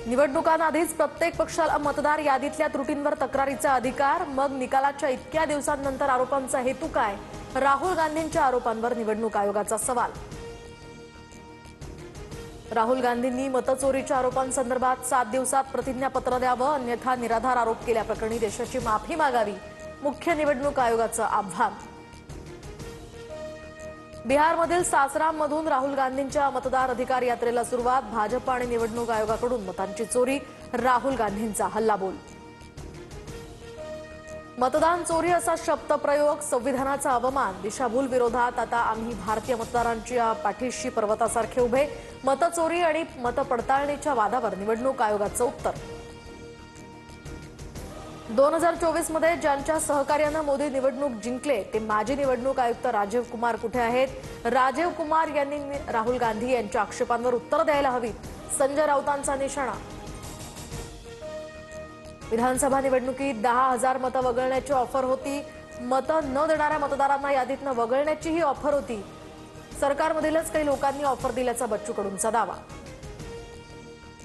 निवडणुकांआधीच प्रत्येक पक्षाला मतदार यादीतल्या त्रुटींवर तक्रारीचा अधिकार, मग निकालाच्या इतक्या दिवसांनंतर आरोपांचा हेतू काय? राहुल गांधींच्या आरोपांवर निवडणूक आयोगाचा सवाल। राहुल गांधींनी मतचोरीच्या आरोपांसंदर्भात 7 दिवसात प्रतिज्ञापत्र द्यावं, अन्यथा निराधार आरोप केल्याप्रकरणी देशाची माफी मागावी, मुख्य निवडणूक आयोगाचं आव्हान। बिहारमधील सासाराममधून राहुल गांधींच्या मतदार अधिकार यात्रेला सुरुवात, भाजप आणि निवडणूक आयोगाकडून मतांची चोरी, राहुल गांधींचा हल्लाबोल। मतदान चोरी असा शब्दप्रयोग संविधानाचा अवमान, दिशाभूल विरोधात आता आम्ही भारतीय मतदारांच्या पाठीशी पर्वतासारखे उभे, मतचोरी आणि मतपडताळणीच्या वादावर निवडणूक आयोगाचं उत्तर। 2024 मध्ये ज्यांच्या सहकार्यानं मोदी निवडणूक जिंकले ते माजी निवडणूक आयुक्त राजीव कुमार कुठे आहेत? राजीव कुमार यांनी राहुल गांधी यांच्या आक्षेपांवर उत्तर द्यायला हवीत, संजय राऊतांचा निशाणा। विधानसभा निवडणुकीत 10,000 मतं वगळण्याची ऑफर होती, मतं न देणाऱ्या मतदारांना यादीतनं वगळण्याचीही ऑफर होती, सरकारमधीलच काही लोकांनी ऑफर दिल्याचा बच्चू कडूंचा दावा।